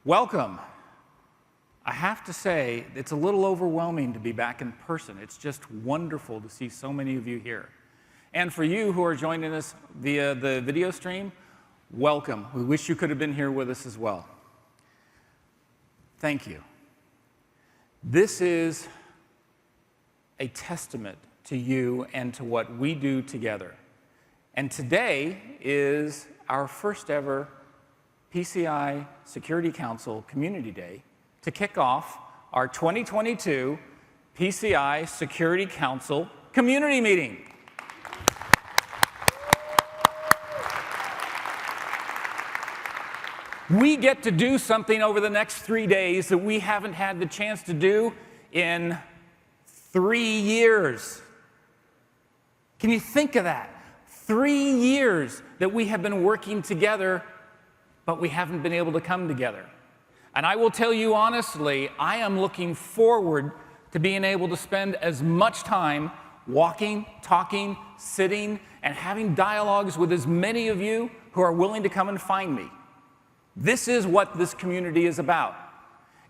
Welcome. I have to say, it's a little overwhelming to be back in person. It's just wonderful to see so many of you here. And for you who are joining us via the video stream, welcome. We wish you could have been here with us as well. Thank you. This is a testament to you and to what we do together. And today is our first ever PCI Security Council Community Day to kick off our 2022 PCI Security Council Community Meeting. We get to do something over the next 3 days that we haven't had the chance to do in 3 years. Can you think of that? 3 years that we have been working together, but we haven't been able to come together. And I will tell you honestly, I am looking forward to being able to spend as much time walking, talking, sitting, and having dialogues with as many of you who are willing to come and find me. This is what this community is about.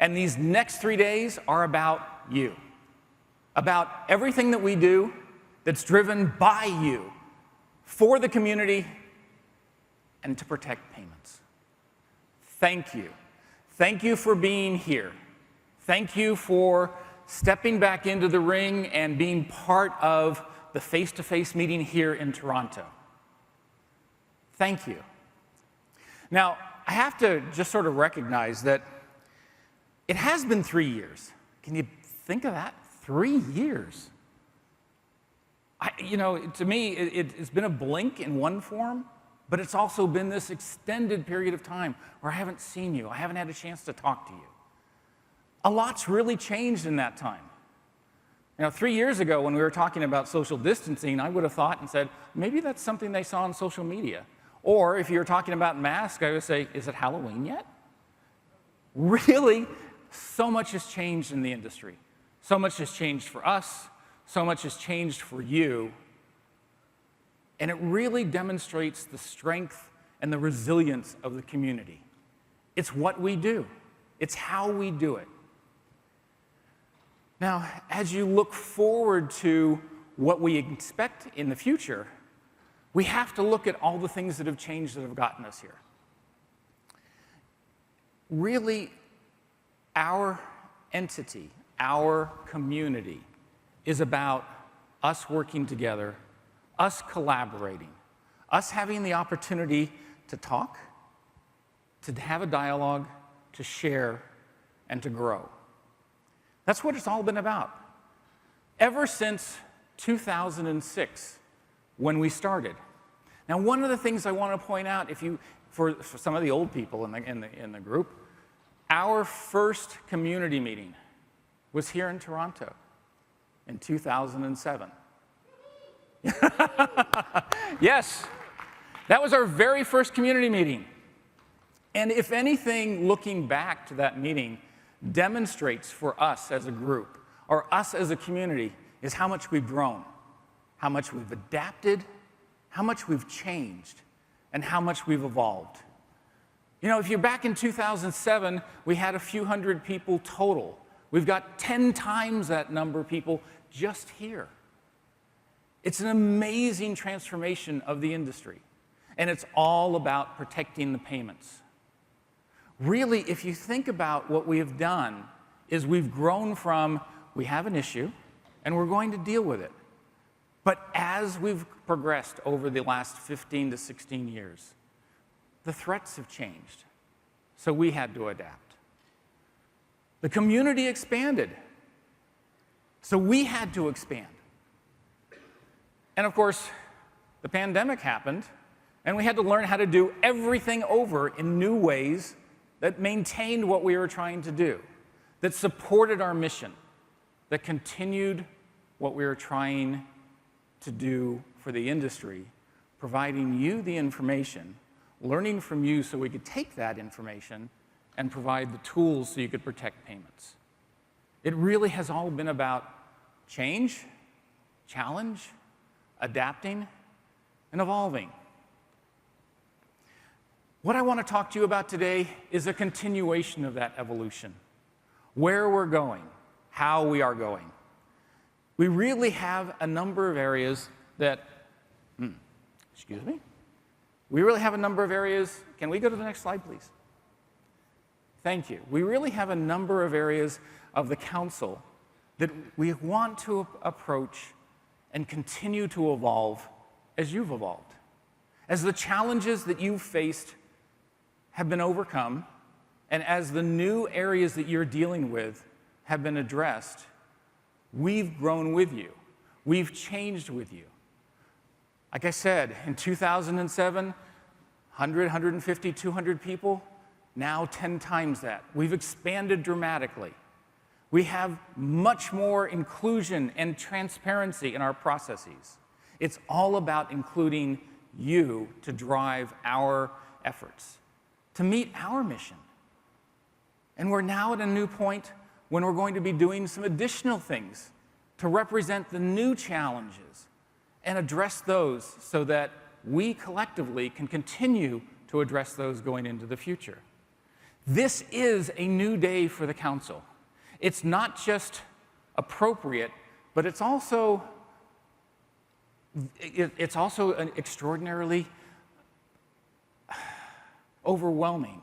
And these next 3 days are about you, about everything that we do that's driven by you, for the community, and to protect payments. Thank you. Thank you for being here. Thank you for stepping back into the ring and being part of the face-to-face meeting here in Toronto. Thank you. Now, I have to just sort of recognize that it has been 3 years. Can you think of that? 3 years. To me, it's been a blink in one form, but it's also been this extended period of time where I haven't seen you. I haven't had a chance to talk to you. A lot's really changed in that time. 3 years ago when we were talking about social distancing, I would have thought and said, maybe that's something they saw on social media. Or if you were talking about masks, I would say, is it Halloween yet? Really, so much has changed in the industry. So much has changed for us. So much has changed for you. And it really demonstrates the strength and the resilience of the community. It's what we do. It's how we do it. Now, as you look forward to what we expect in the future, we have to look at all the things that have changed that have gotten us here. Really, our entity, our community, is about us working together, us collaborating, us having the opportunity to talk, to have a dialogue, to share, and to grow. That's what it's all been about. Ever since 2006, when we started. Now, one of the things I want to point out, for some of the old people in the group, our first community meeting was here in Toronto in 2007. Yes, that was our very first community meeting. And if anything, looking back to that meeting demonstrates for us as a group, or us as a community, is how much we've grown, how much we've adapted, how much we've changed, and how much we've evolved. If you're back in 2007, we had a few hundred people total. We've got 10 times that number of people just here. It's an amazing transformation of the industry, and it's all about protecting the payments. Really, if you think about what we have done, is we've grown from, we have an issue, and we're going to deal with it. But as we've progressed over the last 15 to 16 years, the threats have changed, so we had to adapt. The community expanded, so we had to expand. And of course, the pandemic happened, and we had to learn how to do everything over in new ways that maintained what we were trying to do, that supported our mission, that continued what we were trying to do for the industry, providing you the information, learning from you so we could take that information and provide the tools so you could protect payments. It really has all been about change, challenge, adapting, and evolving. What I want to talk to you about today is a continuation of that evolution. Where we're going, how we are going. We really have a number of areas that, excuse me. We really have a number of areas, can we go to the next slide, please? Thank you. We really have a number of areas of the council that we want to approach and continue to evolve as you've evolved. As the challenges that you've faced have been overcome, and as the new areas that you're dealing with have been addressed, we've grown with you. We've changed with you. Like I said, in 2007, 100, 150, 200 people, now 10 times that. We've expanded dramatically. We have much more inclusion and transparency in our processes. It's all about including you to drive our efforts, to meet our mission. And we're now at a new point when we're going to be doing some additional things to represent the new challenges and address those so that we collectively can continue to address those going into the future. This is a new day for the council. It's not just appropriate, but it's also an extraordinarily overwhelming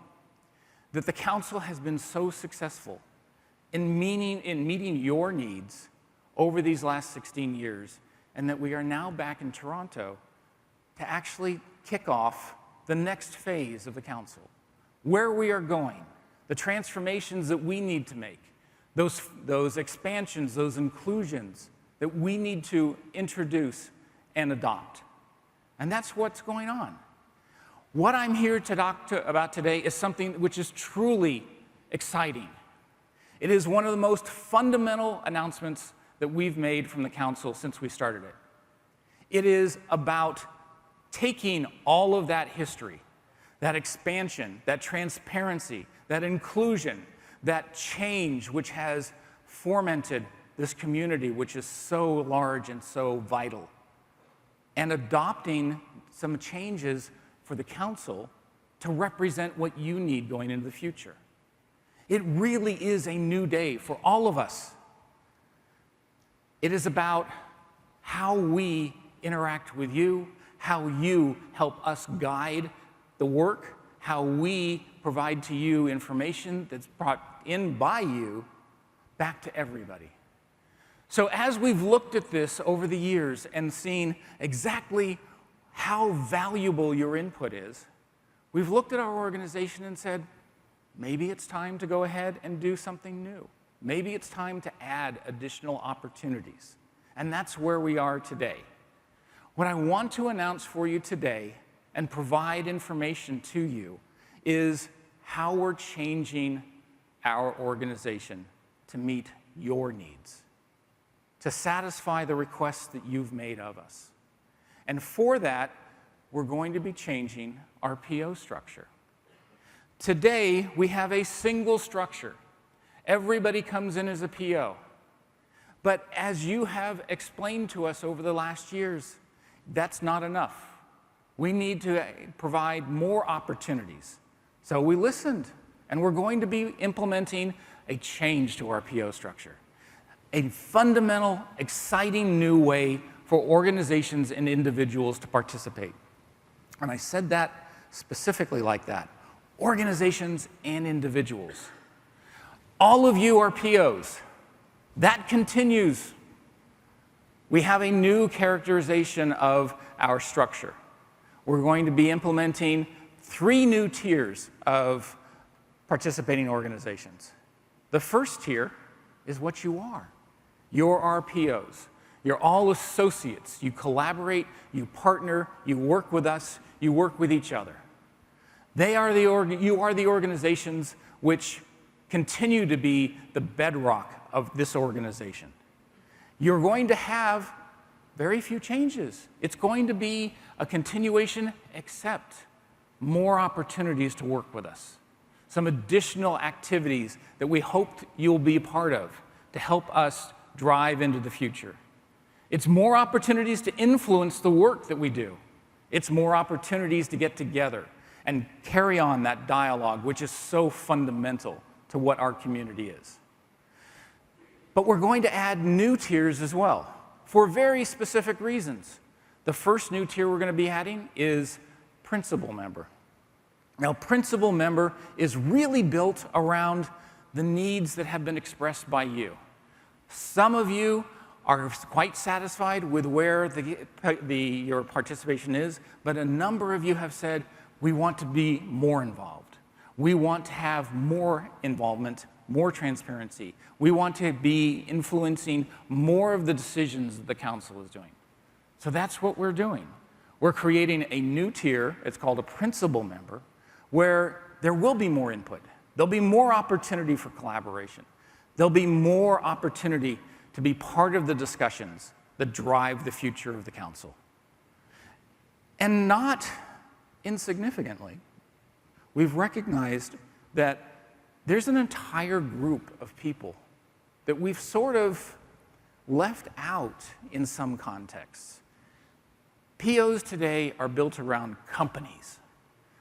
that the council has been so successful in meeting your needs over these last 16 years, and that we are now back in Toronto to actually kick off the next phase of the council. Where we are going, the transformations that we need to make, those expansions, those inclusions that we need to introduce and adopt. And that's what's going on. What I'm here to talk about today is something which is truly exciting. It is one of the most fundamental announcements that we've made from the council since we started it. It is about taking all of that history, that expansion, that transparency, that inclusion, that change which has fomented this community which is so large and so vital, and adopting some changes for the council to represent what you need going into the future. It really is a new day for all of us. It is about how we interact with you, how you help us guide the work, how we provide to you information that's brought in by you back to everybody. So as we've looked at this over the years and seen exactly how valuable your input is, we've looked at our organization and said, maybe it's time to go ahead and do something new. Maybe it's time to add additional opportunities. And that's where we are today. What I want to announce for you today and provide information to you is how we're changing our organization to meet your needs, to satisfy the requests that you've made of us. And for that, we're going to be changing our PO structure. Today, we have a single structure. Everybody comes in as a PO. But as you have explained to us over the last years, that's not enough. We need to provide more opportunities. So we listened, and we're going to be implementing a change to our PO structure. A fundamental, exciting new way for organizations and individuals to participate. And I said that specifically like that. Organizations and individuals. All of you are POs. That continues. We have a new characterization of our structure. We're going to be implementing 3 new tiers of participating organizations. The first tier is what you are. You're our POs. You're all associates. You collaborate, you partner, you work with us, you work with each other. You are the organizations which continue to be the bedrock of this organization. You're going to have very few changes. It's going to be a continuation, except more opportunities to work with us. Some additional activities that we hoped you'll be a part of to help us drive into the future. It's more opportunities to influence the work that we do. It's more opportunities to get together and carry on that dialogue, which is so fundamental to what our community is. But we're going to add new tiers as well, for very specific reasons. The first new tier we're going to be adding is principal member. Now, principal member is really built around the needs that have been expressed by you. Some of you are quite satisfied with where your participation is, but a number of you have said, we want to be more involved. We want to have more involvement, more transparency. We want to be influencing more of the decisions that the council is doing. So that's what we're doing. We're creating a new tier, it's called a principal member, where there will be more input. There'll be more opportunity for collaboration. There'll be more opportunity to be part of the discussions that drive the future of the council. And not insignificantly, we've recognized that there's an entire group of people that we've sort of left out in some contexts. POs today are built around companies,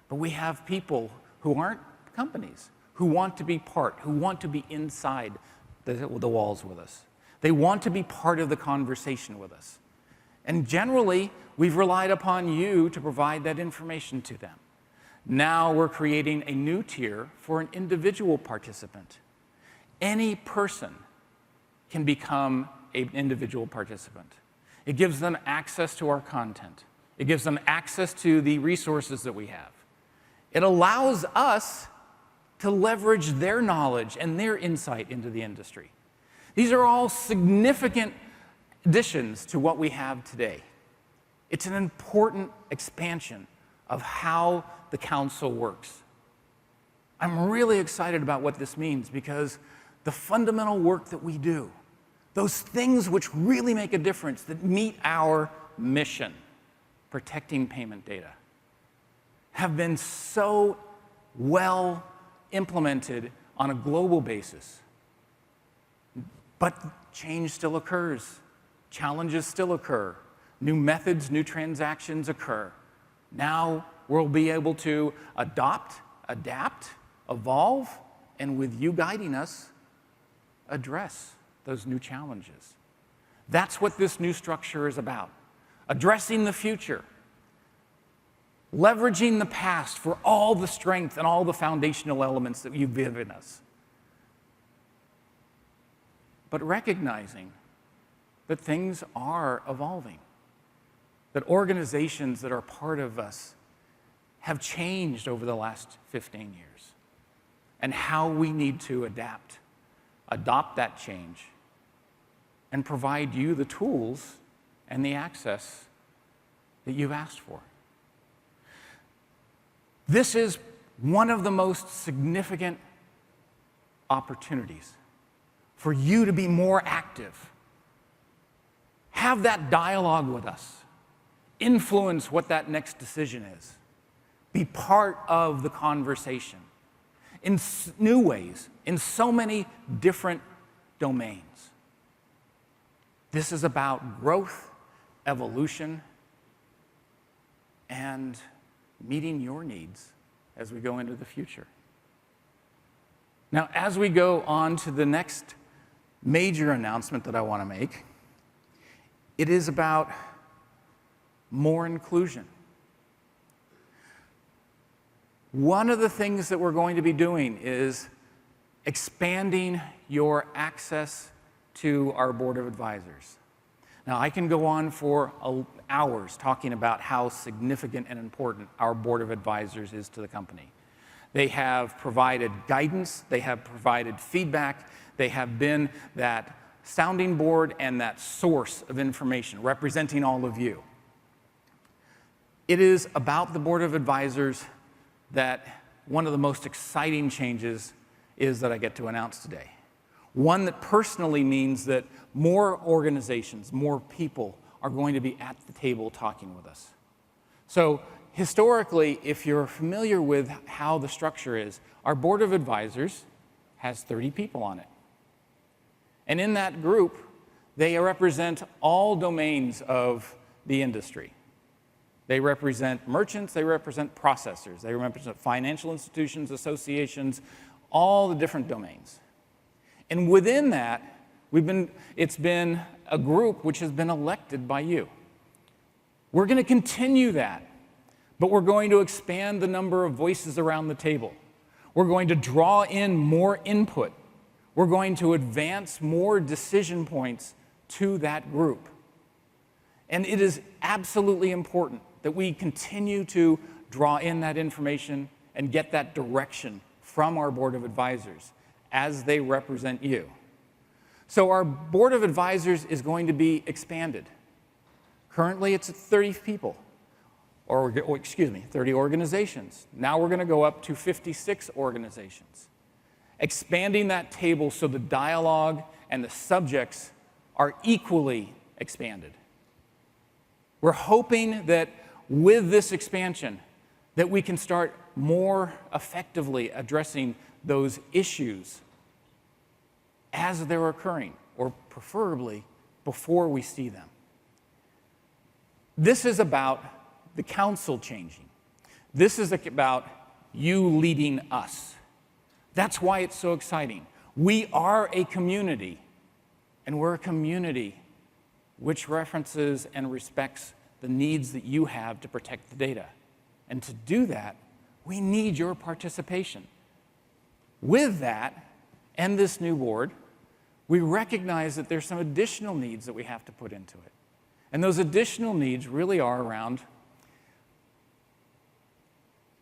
but we have people who aren't companies, who want to be part, who want to be inside the walls with us. They want to be part of the conversation with us. And generally, we've relied upon you to provide that information to them. Now we're creating a new tier for an individual participant. Any person can become an individual participant. It gives them access to our content. It gives them access to the resources that we have. It allows us to leverage their knowledge and their insight into the industry. These are all significant additions to what we have today. It's an important expansion of how the council works. I'm really excited about what this means because the fundamental work that we do, those things which really make a difference, that meet our mission, protecting payment data, have been so well implemented on a global basis. But change still occurs. Challenges still occur. New methods, new transactions occur. Now we'll be able to adopt, adapt, evolve, and with you guiding us, address those new challenges. That's what this new structure is about. Addressing the future, leveraging the past for all the strength and all the foundational elements that you've given us. But recognizing that things are evolving, that organizations that are part of us have changed over the last 15 years, and how we need to adopt that change, and provide you the tools and the access that you've asked for. This is one of the most significant opportunities for you to be more active. Have that dialogue with us. Influence what that next decision is. Be part of the conversation in new ways, in so many different domains. This is about growth, evolution, and meeting your needs as we go into the future. Now, as we go on to the next major announcement that I want to make, it is about more inclusion. One of the things that we're going to be doing is expanding your access to our board of advisors. Now, I can go on for hours talking about how significant and important our board of advisors is to the company. They have provided guidance, they have provided feedback, they have been that sounding board and that source of information representing all of you. It is about the board of advisors that one of the most exciting changes is that I get to announce today. One that personally means that more organizations, more people are going to be at the table talking with us. So historically, if you're familiar with how the structure is, our board of advisors has 30 people on it. And in that group, they represent all domains of the industry. They represent merchants, they represent processors, they represent financial institutions, associations, all the different domains. And within that, it's been a group which has been elected by you. We're going to continue that, but we're going to expand the number of voices around the table. We're going to draw in more input. We're going to advance more decision points to that group. And it is absolutely important that we continue to draw in that information and get that direction from our Board of Advisors as they represent you. So our Board of Advisors is going to be expanded. Currently, it's 30 people, or 30 organizations. Now we're going to go up to 56 organizations, expanding that table so the dialogue and the subjects are equally expanded. We're hoping that with this expansion, that we can start more effectively addressing those issues as they're occurring, or preferably before we see them. This is about the council changing. This is about you leading us. That's why it's so exciting. We are a community, and we're a community which references and respects the needs that you have to protect the data. And to do that, we need your participation. With that, and this new board, we recognize that there's some additional needs that we have to put into it. And those additional needs really are around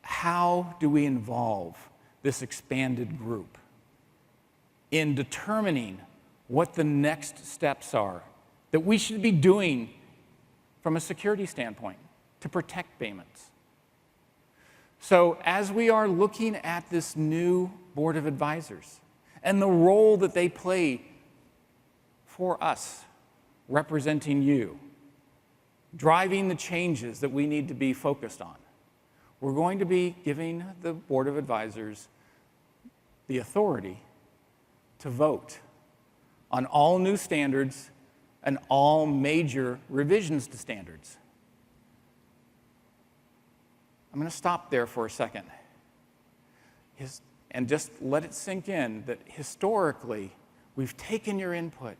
how do we involve this expanded group in determining what the next steps are that we should be doing from a security standpoint to protect payments. So as we are looking at this new Board of Advisors and the role that they play for us, representing you, driving the changes that we need to be focused on, we're going to be giving the Board of Advisors the authority to vote on all new standards and all major revisions to standards. I'm going to stop there for a second and just let it sink in that historically, we've taken your input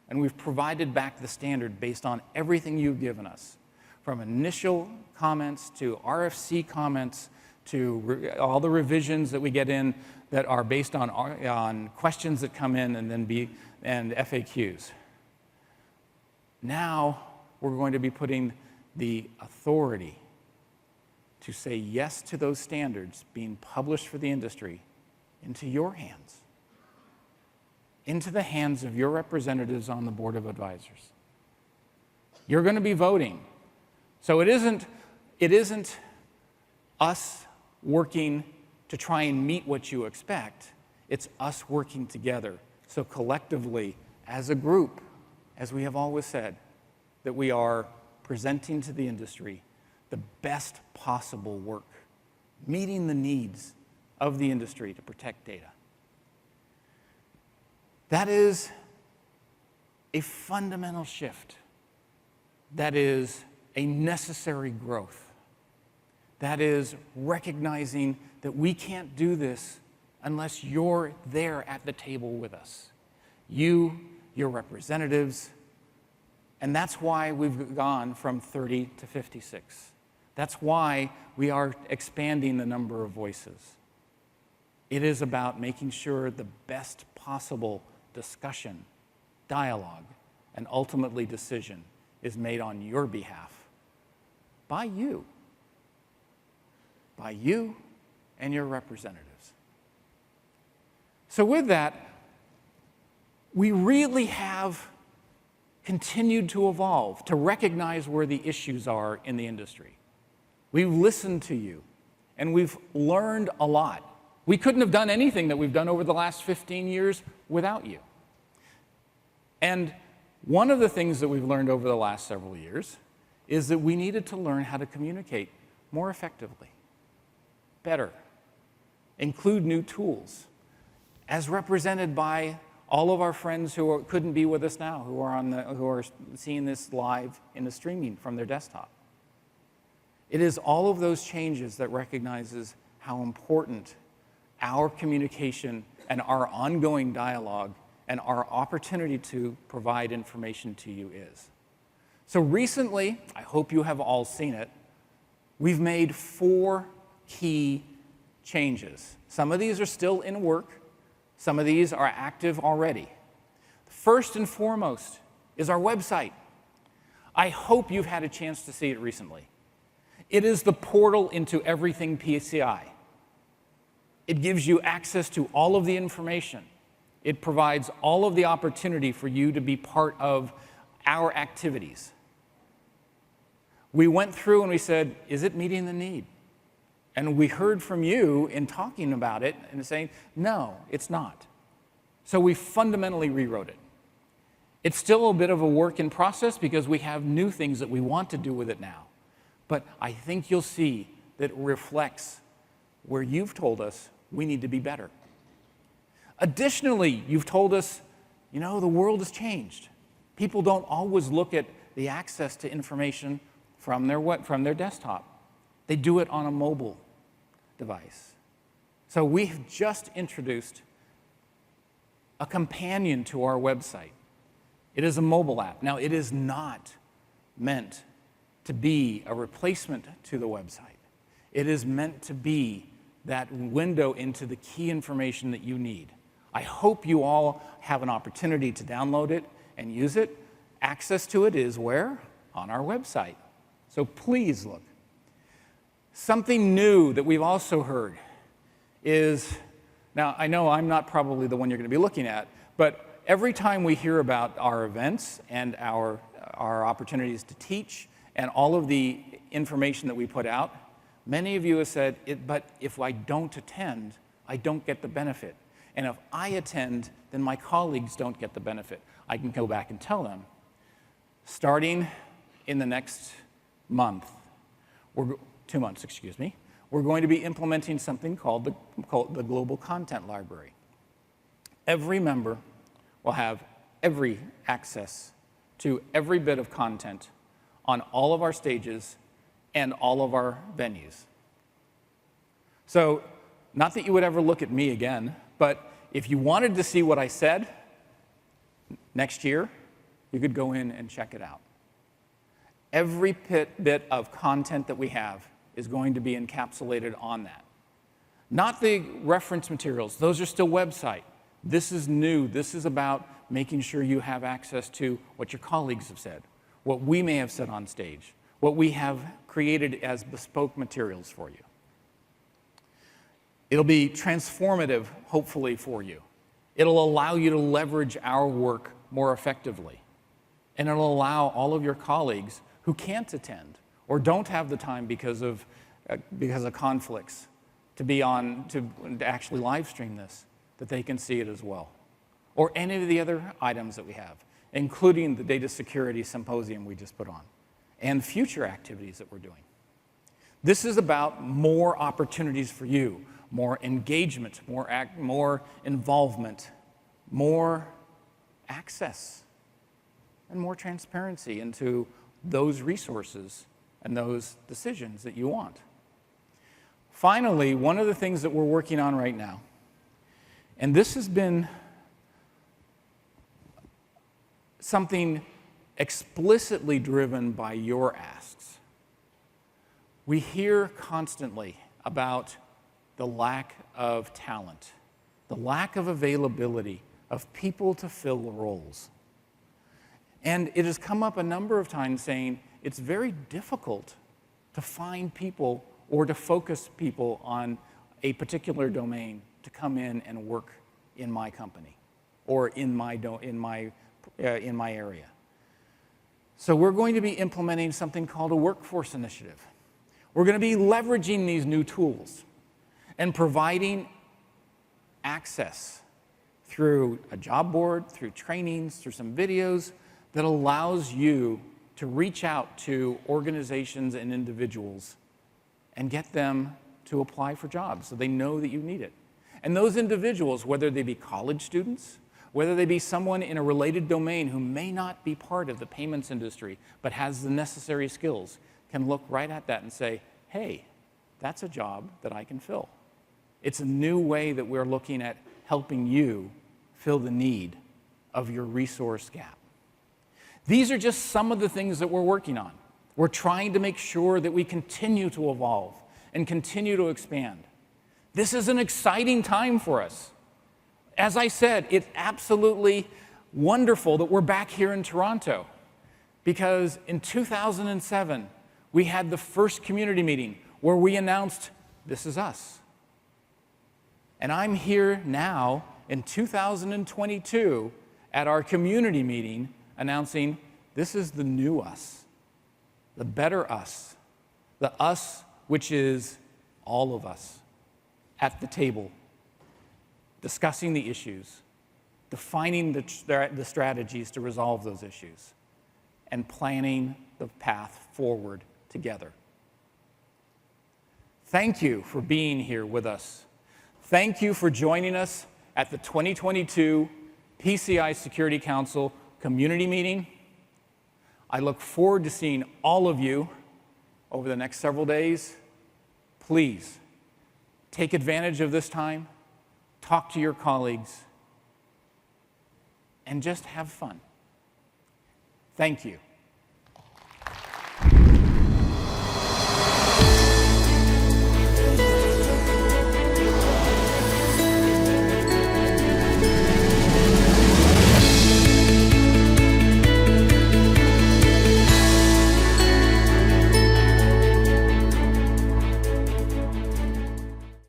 and we've provided back the standard based on everything you've given us, from initial comments to RFC comments to all the revisions that we get in that are based on questions that come in and FAQs. Now we're going to be putting the authority to say yes to those standards being published for the industry into your hands, into the hands of your representatives on the Board of Advisors. You're going to be voting. So it isn't us working to try and meet what you expect. It's us working together. So collectively, as a group, as we have always said, that we are presenting to the industry the best possible work, meeting the needs of the industry to protect data. That is a fundamental shift. That is a necessary growth. That is recognizing that we can't do this unless you're there at the table with us. You, your representatives, and that's why we've gone from 30 to 56. That's why we are expanding the number of voices. It is about making sure the best possible discussion, dialogue, and ultimately decision is made on your behalf by you and your representatives. So with that, we really have continued to evolve, to recognize where the issues are in the industry. We've listened to you, and we've learned a lot. We couldn't have done anything that we've done over the last 15 years without you. And one of the things that we've learned over the last several years is that we needed to learn how to communicate more effectively, better, include new tools, as represented by all of our friends who couldn't be with us now, who are seeing this live in the streaming from their desktop. It is all of those changes that recognizes how important our communication and our ongoing dialogue and our opportunity to provide information to you is. So recently, I hope you have all seen it, we've made 4 key changes. Some of these are still in work. Some of these are active already. First and foremost is our website. I hope you've had a chance to see it recently. It is the portal into everything PCI. It gives you access to all of the information. It provides all of the opportunity for you to be part of our activities. We went through and we said, is it meeting the need? And we heard from you in talking about it and saying, no, it's not. So we fundamentally rewrote it. It's still a bit of a work in process because we have new things that we want to do with it now. But I think you'll see that it reflects where you've told us we need to be better. Additionally, you've told us, the world has changed. People don't always look at the access to information from their desktop. They do it on a mobile device. So we've just introduced a companion to our website. It is a mobile app. Now, it is not meant to be a replacement to the website. It is meant to be that window into the key information that you need. I hope you all have an opportunity to download it and use it. Access to it is where? On our website. So please look. Something new that we've also heard is, now I know I'm not probably the one you're going to be looking at, but every time we hear about our events and our opportunities to teach and all of the information that we put out, many of you have said, but if I don't attend, I don't get the benefit. And if I attend, then my colleagues don't get the benefit. I can go back and tell them, starting in the next month, 2 months, excuse me, we're going to be implementing something called the Global Content Library. Every member will have every access to every bit of content on all of our stages and all of our venues. So, not that you would ever look at me again, but if you wanted to see what I said next year, you could go in and check it out. Every bit of content that we have is going to be encapsulated on that. Not the reference materials, those are still website. This is new. This is about making sure you have access to what your colleagues have said, what we may have said on stage, what we have created as bespoke materials for you. It'll be transformative, hopefully, for you. It'll allow you to leverage our work more effectively. And it'll allow all of your colleagues who can't attend or don't have the time because of conflicts to actually live stream this, that they can see it as well. Or any of the other items that we have, including the Data Security Symposium we just put on, and future activities that we're doing. This is about more opportunities for you, more engagement, more involvement, more access, and more transparency into those resources and those decisions that you want. Finally, one of the things that we're working on right now, and this has been something explicitly driven by your asks. We hear constantly about the lack of talent, the lack of availability of people to fill the roles. And it has come up a number of times saying it's very difficult to find people or to focus people on a particular domain to come in and work in my company or in my area. So we're going to be implementing something called a workforce initiative. We're going to be leveraging these new tools and providing access through a job board, through trainings, through some videos that allows you to reach out to organizations and individuals and get them to apply for jobs so they know that you need it. And those individuals, whether they be college students, whether they be someone in a related domain who may not be part of the payments industry but has the necessary skills, can look right at that and say, hey, that's a job that I can fill. It's a new way that we're looking at helping you fill the need of your resource gap. These are just some of the things that we're working on. We're trying to make sure that we continue to evolve and continue to expand. This is an exciting time for us. As I said, it's absolutely wonderful that we're back here in Toronto, because in 2007, we had the first community meeting where we announced, this is us. And I'm here now in 2022 at our community meeting announcing, this is the new us, the better us, the us which is all of us at the table, discussing the issues, defining the strategies to resolve those issues, and planning the path forward together. Thank you for being here with us. Thank you for joining us at the 2022 PCI Security Council community meeting. I look forward to seeing all of you over the next several days. Please take advantage of this time, talk to your colleagues, and just have fun. Thank you.